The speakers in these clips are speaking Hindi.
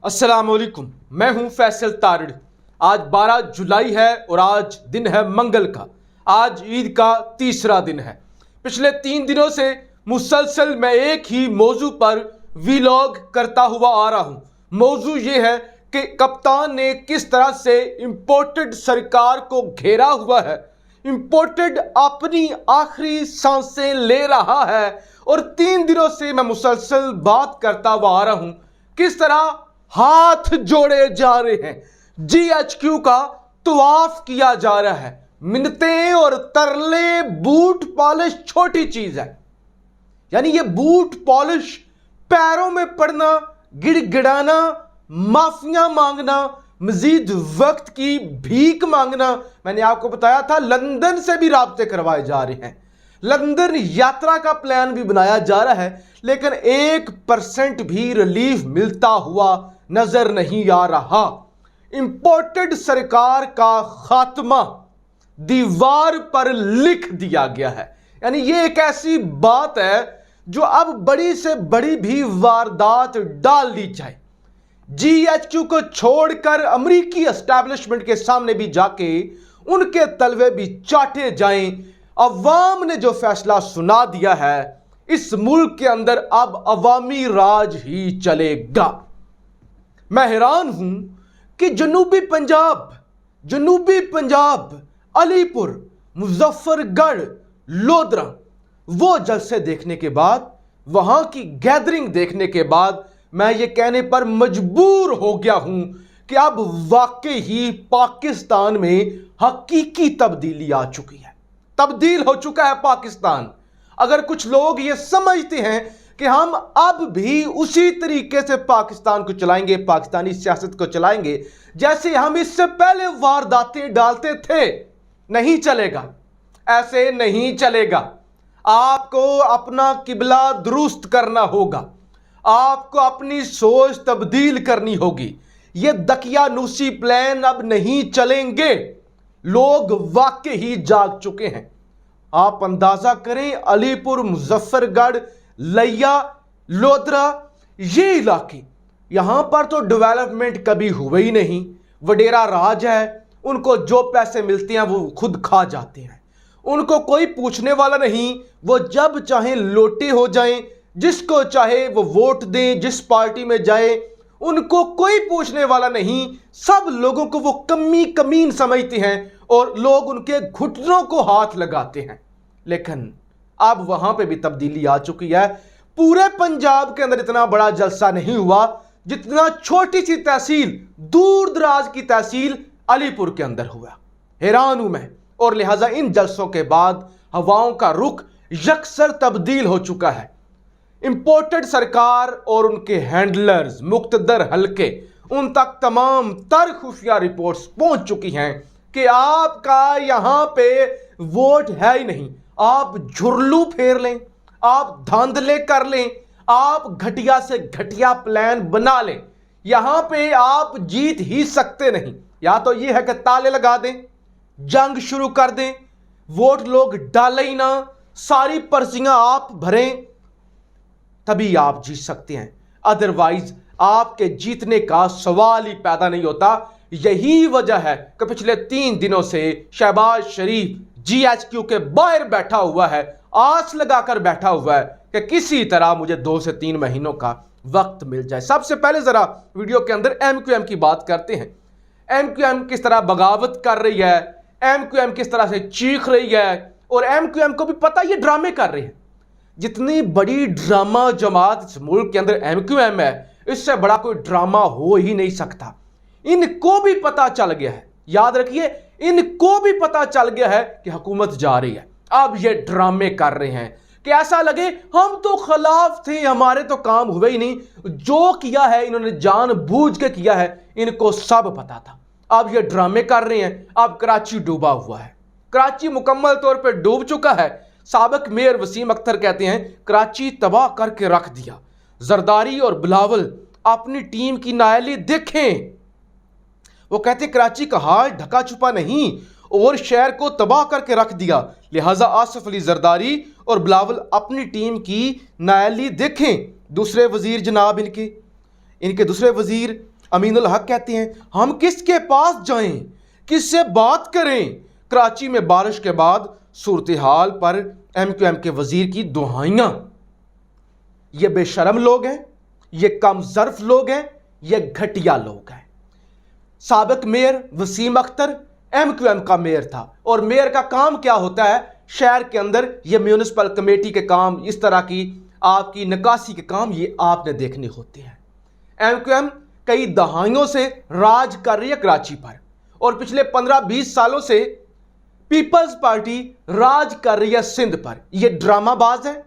अस्सलामुअलैकुम, मैं हूं फैसल तारड़। आज 12 जुलाई है और आज दिन है मंगल का। आज ईद का तीसरा दिन है। पिछले 3 दिनों से मुसलसल मैं एक ही मौजू पर वीलॉग करता हुआ आ रहा हूं। मौजू ये है कि कप्तान ने किस तरह से इंपोर्टेड सरकार को घेरा हुआ है। इंपोर्टेड अपनी आखिरी सांसें ले रहा है और 3 दिनों से मैं मुसलसल बात करता हुआ आ रहा हूं किस तरह हाथ जोड़े जा रहे हैं। जीएचक्यू का तवाफ किया जा रहा है। मिन्नतें और तरले, बूट पॉलिश छोटी चीज है। यानी ये बूट पॉलिश, पैरों में पड़ना, गिड़गिड़ाना, माफिया मांगना, मजीद वक्त की भीख मांगना। मैंने आपको बताया था लंदन से भी राब्ते करवाए जा रहे हैं। लंदन यात्रा का प्लान भी बनाया जा रहा है, लेकिन 1% भी रिलीफ मिलता हुआ नजर नहीं आ रहा। इंपोर्टेड सरकार का खात्मा दीवार पर लिख दिया गया है। यानी ये एक ऐसी बात है जो अब बड़ी से बड़ी भी वारदात डाल दी जाए। जीएचक्यू को छोड़कर अमेरिकी एस्टैब्लिशमेंट के सामने भी जाके उनके तलवे भी चाटे जाएं। अवाम ने जो फैसला सुना दिया है, इस मुल्क के अंदर अब अवामी राज ही चलेगा। मैं हैरान हूं कि जनूबी पंजाब, अलीपुर, मुजफ्फरगढ़, लोधरा, वो जलसे देखने के बाद, वहां की गैदरिंग देखने के बाद मैं ये कहने पर मजबूर हो गया हूं कि अब वाकई ही पाकिस्तान में हकीकी तब्दीली आ चुकी है। तब्दील हो चुका है पाकिस्तान। अगर कुछ लोग ये समझते हैं कि हम अब भी उसी तरीके से पाकिस्तान को चलाएंगे, पाकिस्तानी सियासत को चलाएंगे जैसे हम इससे पहले वारदातें डालते थे, नहीं चलेगा। ऐसे नहीं चलेगा। आपको अपना किबला दुरुस्त करना होगा। आपको अपनी सोच तब्दील करनी होगी। ये दकियानूसी प्लान अब नहीं चलेंगे। लोग वाकई ही जाग चुके हैं। आप अंदाजा करें, अलीपुर, मुजफ्फरगढ़, लिया, लोधरा, ये इलाके, यहां पर तो डेवलपमेंट कभी हुए ही नहीं। वडेरा राज है, उनको जो पैसे मिलते हैं वो खुद खा जाते हैं। उनको कोई पूछने वाला नहीं। वो जब चाहे लोटे हो जाएं, जिसको चाहे वो वोट दें, जिस पार्टी में जाए, उनको कोई पूछने वाला नहीं। सब लोगों को वो कमीन समझते हैं और लोग उनके घुटनों को हाथ लगाते हैं। लेकिन अब वहां पे भी तब्दीली आ चुकी है। पूरे पंजाब के अंदर इतना बड़ा जलसा नहीं हुआ जितना छोटी सी तहसील, दूर दराज की तहसील अलीपुर के अंदर हुआ। हैरान हूं मैं। और लिहाजा इन जलसों के बाद हवाओं का रुख यकसर तब्दील हो चुका है। इंपोर्टेड सरकार और उनके हैंडलर्स, मुक्तदर हलके, उन तक तमाम तर खुफिया रिपोर्ट्स पहुंच चुकी हैं कि आपका यहां पे वोट है ही नहीं। आप झुरलू फेर लें, आप धांधले कर लें, आप घटिया से घटिया प्लान बना लें, यहां पे आप जीत ही सकते नहीं। या तो यह है कि ताले लगा दें, जंग शुरू कर दें, वोट लोग डालें ही ना, सारी पर्चियां आप भरें, तभी आप जीत सकते हैं। अदरवाइज आपके जीतने का सवाल ही पैदा नहीं होता। यही वजह है कि पिछले 3 दिनों से शहबाज शरीफ जीएचक्यू के बाहर बैठा हुआ है, आस लगाकर बैठा हुआ है कि किसी तरह मुझे 2 से 3 महीनों का वक्त मिल जाए। सबसे पहले जरा वीडियो के अंदर एमक्यूएम की बात करते हैं। एमक्यूएम किस तरह बगावत कर रही है, एमक्यूएम किस तरह से चीख रही है, और एमक्यूएम को भी पता ये ड्रामे कर रहे हैं। जितनी बड़ी ड्रामा जमात इस मुल्क के अंदर एमक्यूएम है, इससे बड़ा कोई ड्रामा हो ही नहीं सकता। इनको भी पता चल गया है, याद रखिए, इनको भी पता चल गया है कि हुकूमत जा रही है। अब ये ड्रामे कर रहे हैं कि ऐसा लगे हम तो खिलाफ थे, हमारे तो काम हुए ही नहीं। जो किया है इन्होंने जानबूझ के किया है, इनको सब पता था। अब ये ड्रामे कर रहे हैं। अब कराची डूबा हुआ है, कराची मुकम्मल तौर पर डूब चुका है। साबिक मेयर वसीम अख्तर कहते हैं कराची तबाह करके रख दिया। जरदारी और बिलावल अपनी टीम की नायली देखें। वो कहते कराची का हाल ढका छुपा नहीं और शहर को तबाह करके रख दिया। लिहाजा आसिफ अली जरदारी और बिलावल अपनी टीम की नायली देखें। दूसरे वजीर जनाब इनके दूसरे वजीर अमीनुल हक कहते हैं हम किसके पास जाएं, किससे बात करें। कराची में बारिश के बाद सूरत हाल पर MQM के वजीर की दुहाइयां। ये बेशरम लोग हैं, ये कम ज़र्फ लोग हैं, ये घटिया लोग हैं। साबिक मेयर वसीम अख्तर MQM का मेयर था और मेयर का काम क्या होता है, शहर के अंदर ये म्यूनिसिपल कमेटी के काम, इस तरह की आपकी निकासी के काम ये आपने देखने होते हैं। MQM कई दहाइयों से राज कर रही है कराची पर और पिछले 15-20 सालों से पीपल्स पार्टी राज कर रही है सिंध पर। ये ड्रामाबाज है,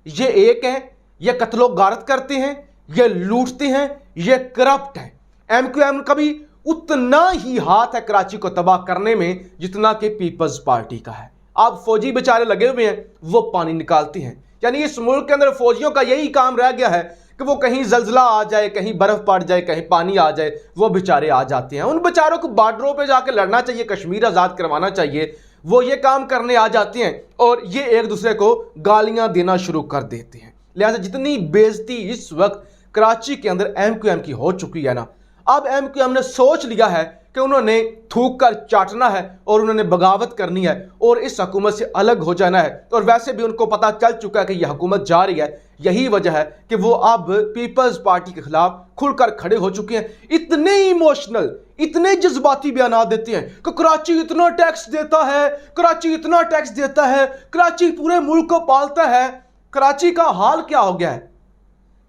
ये एक है, ये कत्लो गारत करते हैं, ये लूटते हैं, ये करप्ट है। MQM का भी उतना ही हाथ है कराची को तबाह करने में जितना कि पीपल्स पार्टी का है। अब फौजी बेचारे लगे हुए हैं, वो पानी निकालते हैं। यानी इस मुल्क के अंदर फौजियों का यही काम रह गया है कि वो कहीं जल्जला आ जाए, कहीं बर्फ पड़ जाए, कहीं पानी आ जाए, वो बेचारे आ जाते हैं। उन बेचारों को बॉर्डरों पे जाके लड़ना चाहिए, कश्मीर आज़ाद करवाना चाहिए, वो ये काम करने आ जाते हैं और ये एक दूसरे को गालियां देना शुरू कर देते हैं। लिहाजा जितनी बेइज्जती इस वक्त कराची के अंदर MQM की हो चुकी है ना, अब MQM ने सोच लिया है कि उन्होंने थूक कर चाटना है और उन्होंने बगावत करनी है और इस हुकूमत से अलग हो जाना है। और वैसे भी उनको पता चल चुका है कि यह हुकूमत जा रही है, यही वजह है कि वो अब पीपल्स पार्टी के खिलाफ खुलकर खड़े हो चुके हैं। इतने इमोशनल, इतने जज्बाती बयान देते हैं कि कराची इतना टैक्स देता है, कराची इतना टैक्स देता है, कराची पूरे मुल्क को पालता है। कराची का हाल क्या हो गया है?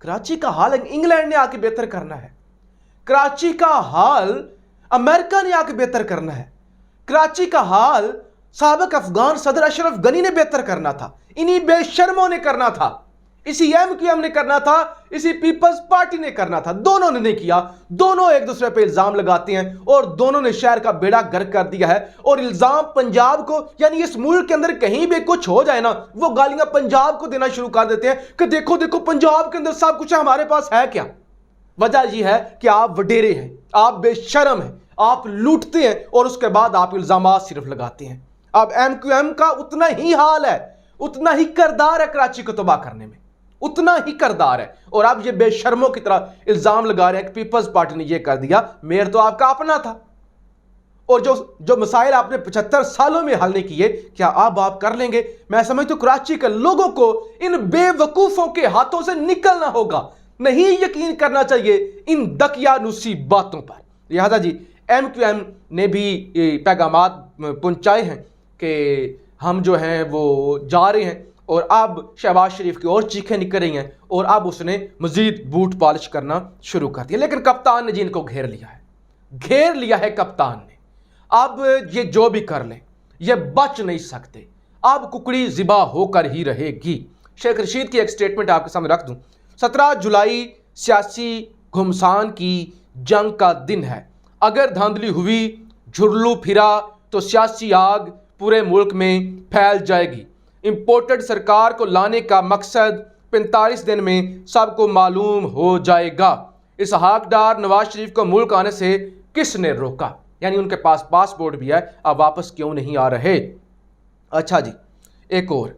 कराची का हाल इंग्लैंड ने आके बेहतर करना है, कराची का हाल अमेरिका ने आके बेहतर करना है, कराची का हाल साबिक अफगान सदर अशरफ गनी ने बेहतर करना था, इन्हीं बेशर्मों ने करना था, इसी MQM ने करना था, इसी पीपल्स पार्टी ने करना था। दोनों ने नहीं किया, दोनों एक दूसरे पे इल्जाम लगाते हैं और दोनों ने शहर का बेड़ा गर्क कर दिया है। और इल्जाम पंजाब को, यानी इस मुल्क के अंदर कहीं भी कुछ हो जाए ना, वो गालियां पंजाब को देना शुरू कर देते हैं कि देखो देखो पंजाब के अंदर सब कुछ है, हमारे पास है क्या। वजह यह है कि आप वडेरे हैं, आप बेशरम हैं, आप लूटते हैं और उसके बाद आप इल्जाम सिर्फ लगाते हैं। अब MQM का उतना ही हाल है, उतना ही करदार है कराची को तबाह करने में, उतना ही करदार है। और अब ये बेशर्मों की तरह इल्जाम लगा रहे हैं कि पीपल्स पार्टी ने ये कर दिया। मेयर तो आपका अपना था और जो मसाइल आपने 75 सालों में हल नहीं किए, क्या अब आप कर लेंगे? मैं समझता हूं कराची के लोगों को इन बेवकूफों के हाथों से निकलना होगा, नहीं यकीन करना चाहिए इन दकियानुसी बातों पर। लिहाजा जी MQM ने भी पैगामात पहुंचाए हैं कि हम जो हैं वो जा रहे हैं और अब शहबाज शरीफ की और चीखें निकल रही हैं और अब उसने मजीद बूट पॉलिश करना शुरू कर दिया। लेकिन कप्तान ने जी इनको घेर लिया है, घेर लिया है कप्तान ने। अब ये जो भी कर ले ये बच नहीं सकते, अब कुकड़ी ज़िबा होकर ही रहेगी। शेख रशीद की एक स्टेटमेंट आपके सामने रख दूं। 17 जुलाई सियासी घुमसान की जंग का दिन है, अगर धांधली हुई, झुरलू फिरा तो सियासी आग पूरे मुल्क में फैल जाएगी। इंपोर्टेड सरकार को लाने का मकसद 45 दिन में सबको मालूम हो जाएगा। इसहाक डार नवाज शरीफ को मुल्क आने से किसने रोका? यानी उनके पास पासपोर्ट भी है, अब वापस क्यों नहीं आ रहे? अच्छा जी, एक और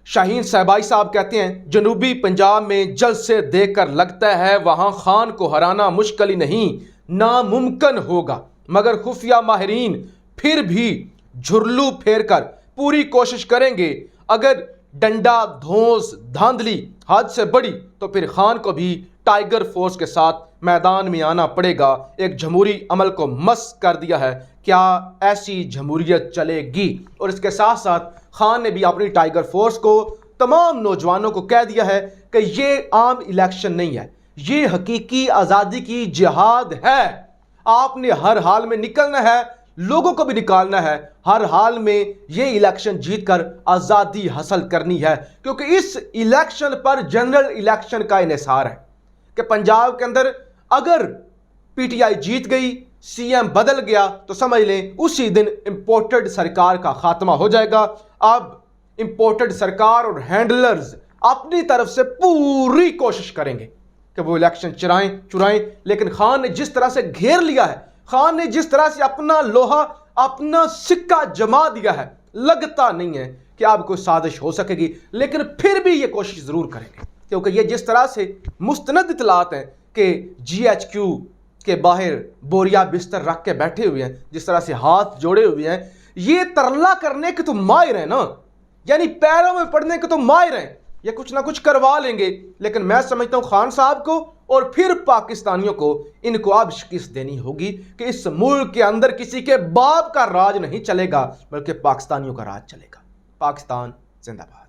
शाहीन सहबाई साहब कहते हैं जनूबी पंजाब में जलसे देखकर लगता है वहां खान को हराना मुश्किल ही नहीं नामुमकिन होगा, मगर खुफिया माहिरीन फिर भी झुरलू फेर कर पूरी कोशिश करेंगे। अगर डंडा धौंस धांधली हद से बड़ी तो फिर खान को भी टाइगर फोर्स के साथ मैदान में आना पड़ेगा। एक जमहूरी अमल को मस्त कर दिया है, क्या ऐसी जमहूरियत चलेगी? और इसके साथ साथ खान ने भी अपनी टाइगर फोर्स को तमाम नौजवानों को कह दिया है कि ये आम इलेक्शन नहीं है, ये हकीकी आज़ादी की जिहाद है। आपने हर हाल में निकलना है, लोगों को भी निकालना है, हर हाल में ये इलेक्शन जीतकर आज़ादी हासिल करनी है। क्योंकि इस इलेक्शन पर जनरल इलेक्शन का इन्हिसार है कि पंजाब के अंदर अगर PTI जीत गई, CM बदल गया तो समझ लें उसी दिन इंपोर्टेड सरकार का खात्मा हो जाएगा। अब इंपोर्टेड सरकार और हैंडलर्स अपनी तरफ से पूरी कोशिश करेंगे कि वो इलेक्शन चुराएं। लेकिन खान ने जिस तरह से घेर लिया है, खान ने जिस तरह से अपना लोहा, अपना सिक्का जमा दिया है, लगता नहीं है कि अब कोई साजिश हो सकेगी। लेकिन फिर भी ये कोशिश जरूर करेंगे, क्योंकि ये जिस तरह से मुस्तनद इतलात हैं कि GHQ के बाहर बोरिया बिस्तर रख के बैठे हुए हैं, जिस तरह से हाथ जोड़े हुए हैं, ये तरला करने के तो माहिर हैं ना, यानी पैरों में पड़ने के तो माहिर हैं, ये कुछ ना कुछ करवा लेंगे। लेकिन मैं समझता हूं खान साहब को और फिर पाकिस्तानियों को इनको अब शिकस्त देनी होगी कि इस मुल्क के अंदर किसी के बाप का राज नहीं चलेगा, बल्कि पाकिस्तानियों का राज चलेगा। पाकिस्तान जिंदाबाद।